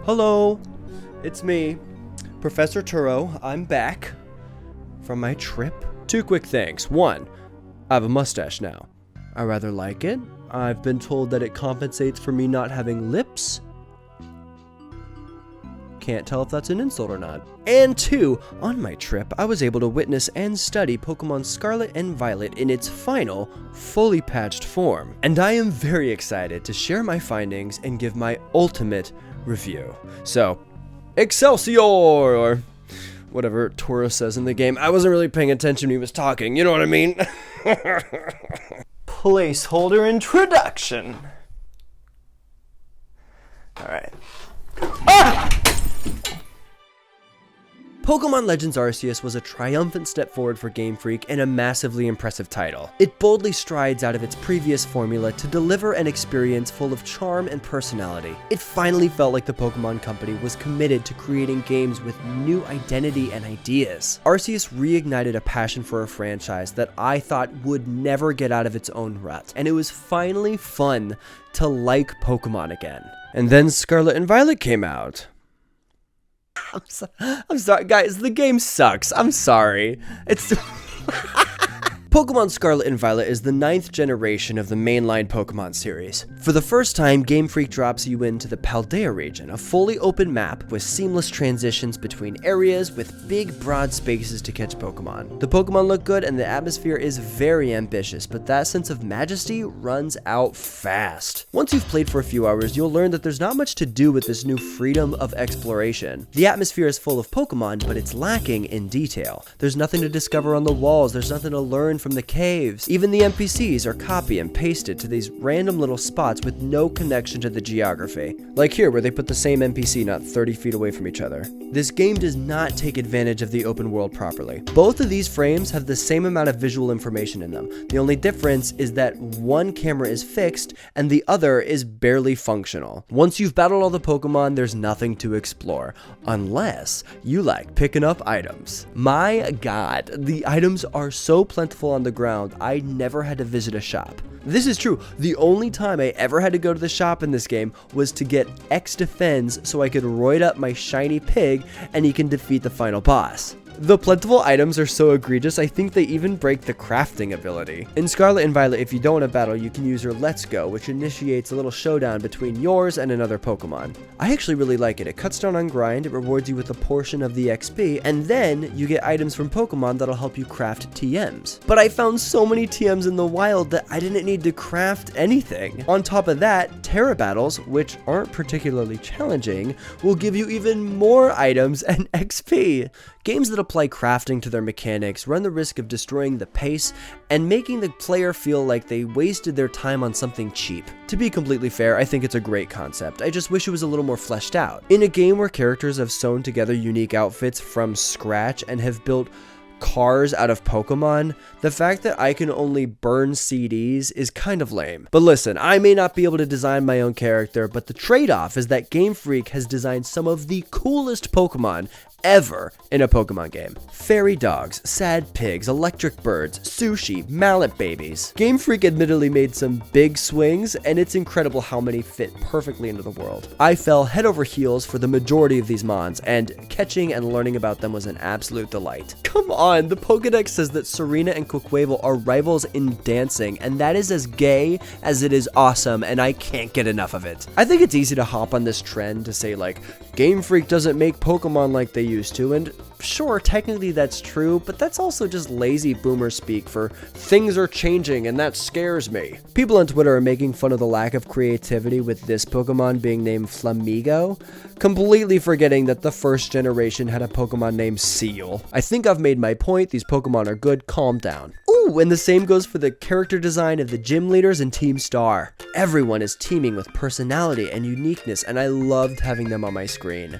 Hello, it's me, Professor Turo. I'm back from my trip. Two quick things. One, I have a mustache now. I rather like it. I've been told that it compensates for me not having lips. Can't tell if that's an insult or not. And two, on my trip, I was able to witness and study Pokemon Scarlet and Violet in its final, fully patched form. And I am very excited to share my findings and give my ultimate review. So, Excelsior! Or whatever Toro says in the game. I wasn't really paying attention when he was talking, you know what I mean? Placeholder introduction. Alright. Ah! Pokemon Legends Arceus was a triumphant step forward for Game Freak and a massively impressive title. It boldly strides out of its previous formula to deliver an experience full of charm and personality. It finally felt like the Pokemon Company was committed to creating games with new identity and ideas. Arceus reignited a passion for a franchise that I thought would never get out of its own rut, and it was finally fun to like Pokemon again. And then Scarlet and Violet came out. I'm sorry, guys, the game sucks. I'm sorry. It's... Pokemon Scarlet and Violet is the 9th generation of the mainline Pokemon series. For the first time, Game Freak drops you into the Paldea region, a fully open map with seamless transitions between areas with big, broad spaces to catch Pokemon. The Pokemon look good and the atmosphere is very ambitious, but that sense of majesty runs out fast. Once you've played for a few hours, you'll learn that there's not much to do with this new freedom of exploration. The atmosphere is full of Pokemon, but it's lacking in detail. There's nothing to discover on the walls, there's nothing to learn from the caves. Even the NPCs are copy and pasted to these random little spots with no connection to the geography. Like here, where they put the same NPC not 30 feet away from each other. This game does not take advantage of the open world properly. Both of these frames have the same amount of visual information in them. The only difference is that one camera is fixed and the other is barely functional. Once you've battled all the Pokemon, there's nothing to explore, unless you like picking up items. My god, the items are so plentiful on the ground, I never had to visit a shop. This is true. The only time I ever had to go to the shop in this game was to get X Defense so I could roid up my shiny pig and he can defeat the final boss. The plentiful items are so egregious, I think they even break the crafting ability. In Scarlet and Violet, if you don't want to battle, you can use your Let's Go, which initiates a little showdown between yours and another Pokemon. I actually really like it. It cuts down on grind, it rewards you with a portion of the XP, and then you get items from Pokemon that'll help you craft TMs. But I found so many TMs in the wild that I didn't need to craft anything. On top of that, Terra battles, which aren't particularly challenging, will give you even more items and XP. Games that apply crafting to their mechanics run the risk of destroying the pace and making the player feel like they wasted their time on something cheap. To be completely fair, I think it's a great concept. I just wish it was a little more fleshed out. In a game where characters have sewn together unique outfits from scratch and have built cars out of Pokemon, the fact that I can only burn CDs is kind of lame. But listen, I may not be able to design my own character, but the trade-off is that Game Freak has designed some of the coolest Pokemon ever in a Pokemon game. Fairy dogs, sad pigs, electric birds, sushi, mallet babies. Game Freak admittedly made some big swings, and it's incredible how many fit perfectly into the world. I fell head over heels for the majority of these mons, and catching and learning about them was an absolute delight. Come on, the Pokedex says that Serena and Quaquaval are rivals in dancing, and that is as gay as it is awesome, and I can't get enough of it. I think it's easy to hop on this trend to say like, Game Freak doesn't make Pokemon like they used to, and sure, technically that's true, but that's also just lazy boomer speak for things are changing and that scares me. People on Twitter are making fun of the lack of creativity with this Pokemon being named Flamigo, completely forgetting that the first generation had a Pokemon named Seal. I think I've made my point, these Pokemon are good, calm down. Ooh, and the same goes for the character design of the gym leaders in Team Star. Everyone is teeming with personality and uniqueness, and I loved having them on my screen.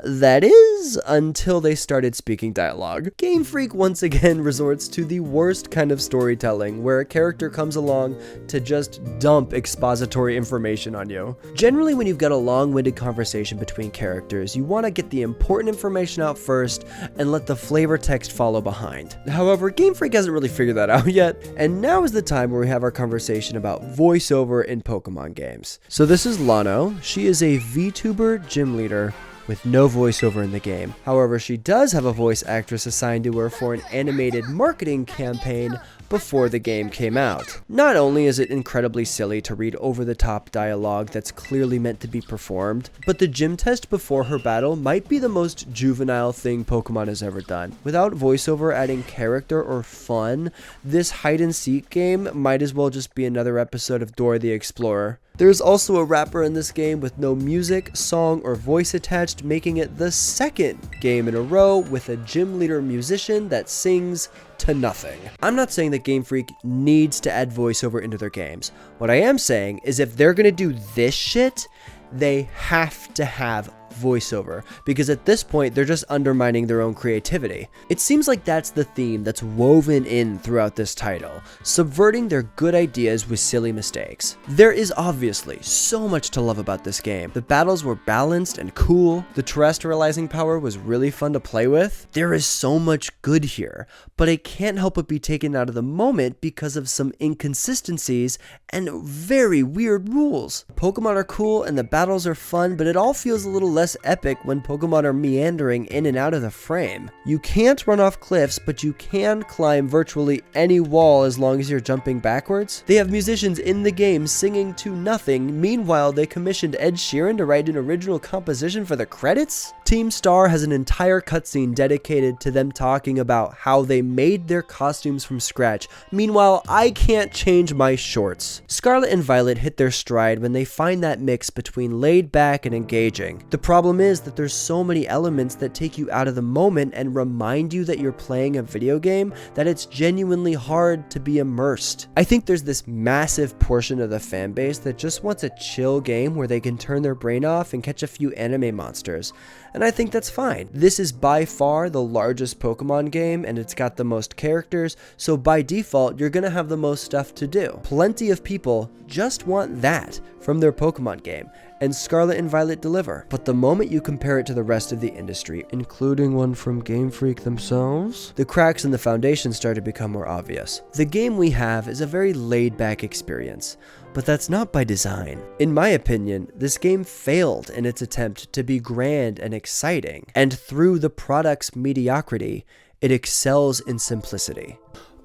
That is, until they started speaking dialogue. Game Freak once again resorts to the worst kind of storytelling, where a character comes along to just dump expository information on you. Generally, when you've got a long-winded conversation between characters, you want to get the important information out first and let the flavor text follow behind. However, Game Freak hasn't really figured that out yet, and now is the time where we have our conversation about voiceover in Pokemon games. So this is Lano. She is a VTuber gym leader with no voiceover in the game. However, she does have a voice actress assigned to her for an animated marketing campaign before the game came out. Not only is it incredibly silly to read over-the-top dialogue that's clearly meant to be performed, but the gym test before her battle might be the most juvenile thing Pokemon has ever done. Without voiceover adding character or fun, this hide-and-seek game might as well just be another episode of Dora the Explorer. There's also a rapper in this game with no music, song, or voice attached, making it the second game in a row with a gym leader musician that sings to nothing. I'm not saying that Game Freak needs to add voiceover into their games. What I am saying is if they're gonna do this shit, they have to have voiceover, because at this point they're just undermining their own creativity. It seems like that's the theme that's woven in throughout this title, subverting their good ideas with silly mistakes. There is obviously so much to love about this game. The battles were balanced and cool, the terrestrializing power was really fun to play with. There is so much good here, but it can't help but be taken out of the moment because of some inconsistencies and very weird rules. Pokemon are cool and the battles are fun, but it all feels a little less epic when Pokemon are meandering in and out of the frame. You can't run off cliffs, but you can climb virtually any wall as long as you're jumping backwards. They have musicians in the game singing to nothing. Meanwhile, they commissioned Ed Sheeran to write an original composition for the credits? Team Star has an entire cutscene dedicated to them talking about how they made their costumes from scratch. Meanwhile, I can't change my shorts. Scarlet and Violet hit their stride when they find that mix between laid back and engaging. The problem is that there's so many elements that take you out of the moment and remind you that you're playing a video game that it's genuinely hard to be immersed. I think there's this massive portion of the fan base that just wants a chill game where they can turn their brain off and catch a few anime monsters. And I think that's fine. This is by far the largest Pokemon game and it's got the most characters, so by default you're gonna have the most stuff to do. Plenty of people just want that from their Pokemon game, and Scarlet and Violet deliver. But the moment you compare it to the rest of the industry, including one from Game Freak themselves, the cracks in the foundation start to become more obvious. The game we have is a very laid-back experience, but that's not by design. In my opinion, this game failed in its attempt to be grand and exciting, and through the product's mediocrity, it excels in simplicity.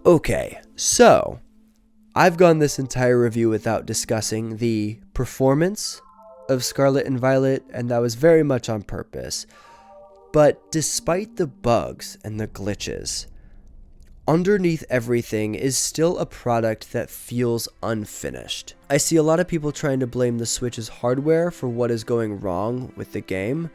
Okay, so I've gone this entire review without discussing the performance of Scarlet and Violet, and that was very much on purpose. But despite the bugs and the glitches, underneath everything is still a product that feels unfinished. I see a lot of people trying to blame the Switch's hardware for what is going wrong with the game,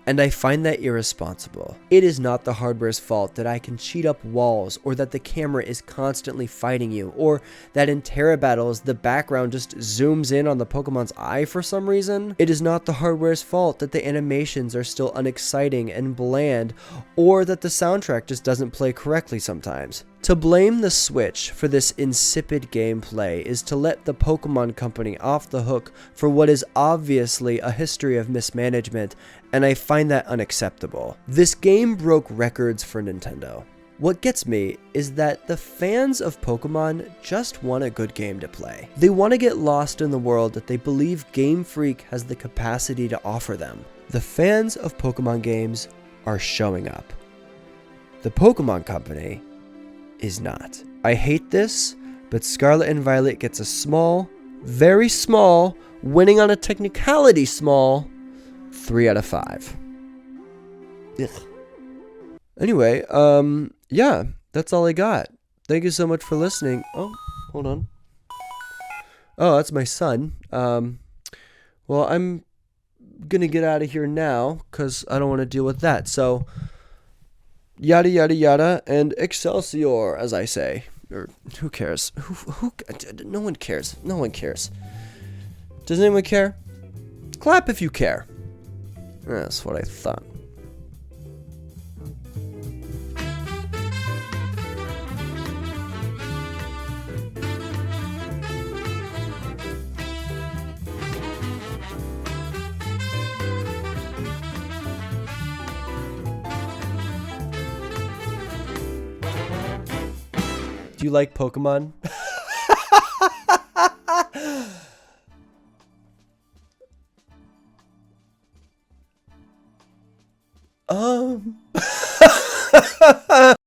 and I find that irresponsible. It is not the hardware's fault that I can cheat up walls, or that the camera is constantly fighting you, or that in Terra battles the background just zooms in on the Pokemon's eye for some reason. It is not the hardware's fault that the animations are still unexciting and bland, or that the soundtrack just doesn't play correctly sometimes. To blame the Switch for this insipid gameplay is to let the Pokemon Company off the hook for what is obviously a history of mismanagement, and I find that unacceptable. This game broke records for Nintendo. What gets me is that the fans of Pokemon just want a good game to play. They want to get lost in the world that they believe Game Freak has the capacity to offer them. The fans of Pokemon games are showing up. The Pokemon Company is not. I hate this, but Scarlet and Violet gets a small, very small, winning on a technicality small, 3 out of 5. Ugh. Anyway, yeah, that's all I got. Thank you so much for listening. Oh, hold on. Oh, that's my son. Well, I'm gonna get out of here now, because I don't want to deal with that, so yada yada yada and Excelsior, as I say. Or who cares? No one cares. No one cares. Does anyone care? Clap if you care. That's what I thought. Do you like Pokemon?